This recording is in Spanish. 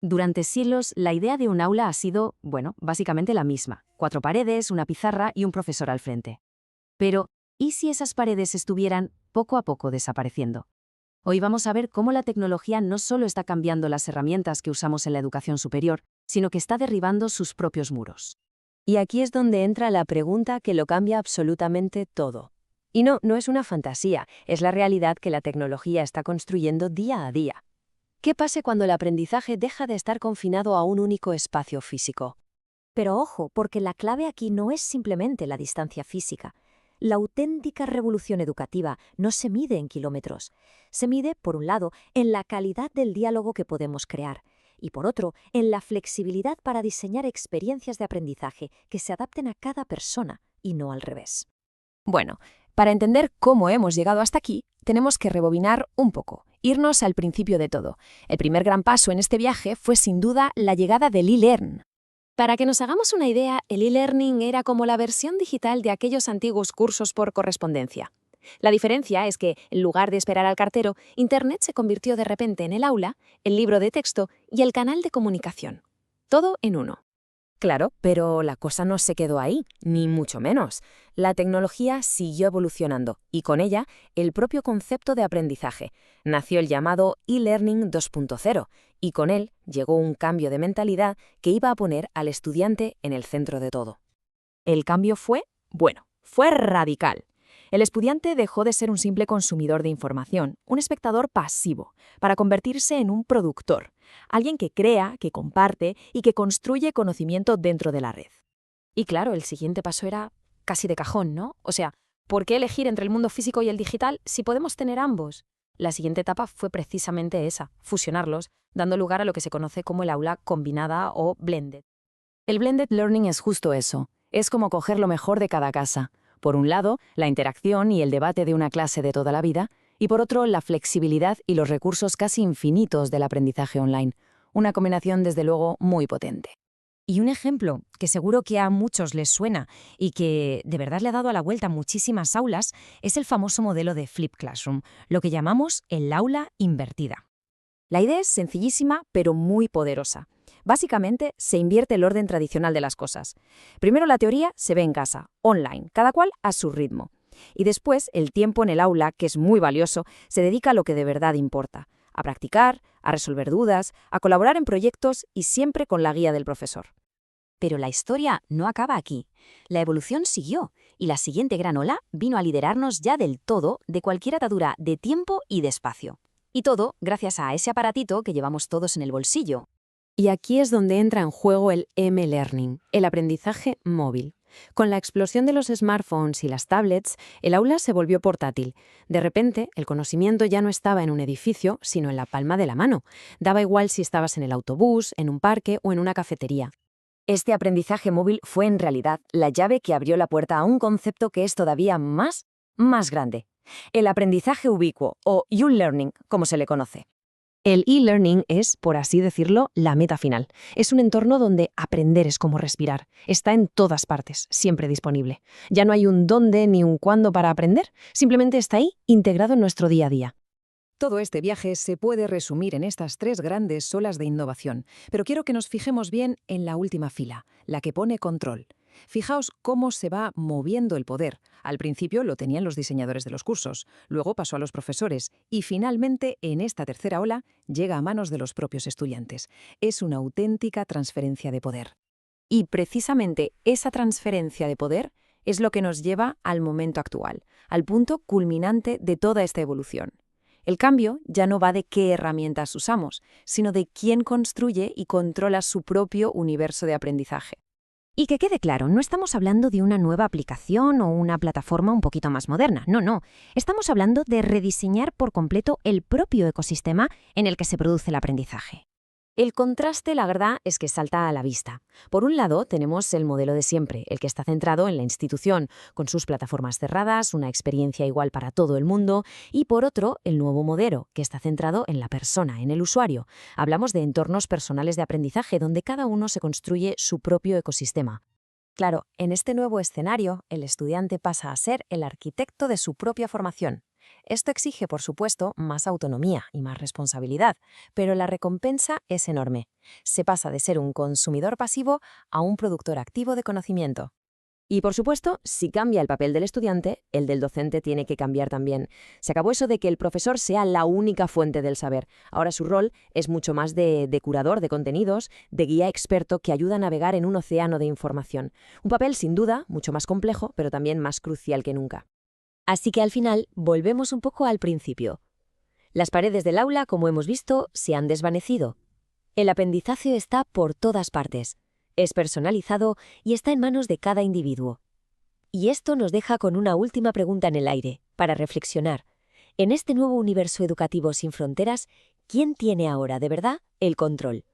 Durante siglos, la idea de un aula ha sido, bueno, básicamente la misma: 4 paredes, una pizarra y un profesor al frente. Pero, ¿y si esas paredes estuvieran poco a poco desapareciendo? Hoy vamos a ver cómo la tecnología no solo está cambiando las herramientas que usamos en la educación superior, sino que está derribando sus propios muros. Y aquí es donde entra la pregunta que lo cambia absolutamente todo. Y no es una fantasía, es la realidad que la tecnología está construyendo día a día. ¿Qué pasa cuando el aprendizaje deja de estar confinado a un único espacio físico? Pero ojo, porque la clave aquí no es simplemente la distancia física. La auténtica revolución educativa no se mide en kilómetros. Se mide, por un lado, en la calidad del diálogo que podemos crear y, por otro, en la flexibilidad para diseñar experiencias de aprendizaje que se adapten a cada persona y no al revés. Bueno, para entender cómo hemos llegado hasta aquí, tenemos que rebobinar un poco, irnos al principio de todo. El primer gran paso en este viaje fue sin duda la llegada del e-learn. Para que nos hagamos una idea, el e-learning era como la versión digital de aquellos antiguos cursos por correspondencia. La diferencia es que, en lugar de esperar al cartero, Internet se convirtió de repente en el aula, el libro de texto y el canal de comunicación. Todo en uno. Claro, pero la cosa no se quedó ahí, ni mucho menos. La tecnología siguió evolucionando y con ella el propio concepto de aprendizaje. Nació el llamado e-learning 2.0 y con él llegó un cambio de mentalidad que iba a poner al estudiante en el centro de todo. El cambio fue radical. El estudiante dejó de ser un simple consumidor de información, un espectador pasivo, para convertirse en un productor, alguien que crea, que comparte y que construye conocimiento dentro de la red. Y claro, el siguiente paso era casi de cajón, ¿no? O sea, ¿por qué elegir entre el mundo físico y el digital si podemos tener ambos? La siguiente etapa fue precisamente esa, fusionarlos, dando lugar a lo que se conoce como el aula combinada o blended. El blended learning es justo eso, es como coger lo mejor de cada casa. Por un lado, la interacción y el debate de una clase de toda la vida, y por otro, la flexibilidad y los recursos casi infinitos del aprendizaje online. Una combinación, desde luego, muy potente. Y un ejemplo que seguro que a muchos les suena y que de verdad le ha dado a la vuelta a muchísimas aulas es el famoso modelo de Flip Classroom, lo que llamamos el aula invertida. La idea es sencillísima, pero muy poderosa. Básicamente, se invierte el orden tradicional de las cosas. Primero la teoría se ve en casa, online, cada cual a su ritmo. Y después, el tiempo en el aula, que es muy valioso, se dedica a lo que de verdad importa: a practicar, a resolver dudas, a colaborar en proyectos y siempre con la guía del profesor. Pero la historia no acaba aquí. La evolución siguió, y la siguiente gran ola vino a liderarnos ya del todo de cualquier atadura de tiempo y de espacio. Y todo gracias a ese aparatito que llevamos todos en el bolsillo. Y aquí es donde entra en juego el M-Learning, el aprendizaje móvil. Con la explosión de los smartphones y las tablets, el aula se volvió portátil. De repente, el conocimiento ya no estaba en un edificio, sino en la palma de la mano. Daba igual si estabas en el autobús, en un parque o en una cafetería. Este aprendizaje móvil fue en realidad la llave que abrió la puerta a un concepto que es todavía más grande: el aprendizaje ubicuo o U-Learning, como se le conoce. El e-learning es, por así decirlo, la meta final. Es un entorno donde aprender es como respirar. Está en todas partes, siempre disponible. Ya no hay un dónde ni un cuándo para aprender, simplemente está ahí, integrado en nuestro día a día. Todo este viaje se puede resumir en estas 3 grandes olas de innovación, pero quiero que nos fijemos bien en la última fila, la que pone control. Fijaos cómo se va moviendo el poder. Al principio lo tenían los diseñadores de los cursos, luego pasó a los profesores y finalmente, en esta tercera ola, llega a manos de los propios estudiantes. Es una auténtica transferencia de poder. Y precisamente esa transferencia de poder es lo que nos lleva al momento actual, al punto culminante de toda esta evolución. El cambio ya no va de qué herramientas usamos, sino de quién construye y controla su propio universo de aprendizaje. Y que quede claro, no estamos hablando de una nueva aplicación o una plataforma un poquito más moderna, no. Estamos hablando de rediseñar por completo el propio ecosistema en el que se produce el aprendizaje. El contraste, la verdad, es que salta a la vista. Por un lado, tenemos el modelo de siempre, el que está centrado en la institución, con sus plataformas cerradas, una experiencia igual para todo el mundo, y por otro, el nuevo modelo, que está centrado en la persona, en el usuario. Hablamos de entornos personales de aprendizaje, donde cada uno se construye su propio ecosistema. Claro, en este nuevo escenario, el estudiante pasa a ser el arquitecto de su propia formación. Esto exige, por supuesto, más autonomía y más responsabilidad, pero la recompensa es enorme. Se pasa de ser un consumidor pasivo a un productor activo de conocimiento. Y por supuesto, si cambia el papel del estudiante, el del docente tiene que cambiar también. Se acabó eso de que el profesor sea la única fuente del saber. Ahora su rol es mucho más de curador de contenidos, de guía experto que ayuda a navegar en un océano de información. Un papel sin duda mucho más complejo, pero también más crucial que nunca. Así que al final volvemos un poco al principio. Las paredes del aula, como hemos visto, se han desvanecido. El aprendizaje está por todas partes. Es personalizado y está en manos de cada individuo. Y esto nos deja con una última pregunta en el aire, para reflexionar. En este nuevo universo educativo sin fronteras, ¿quién tiene ahora de verdad el control?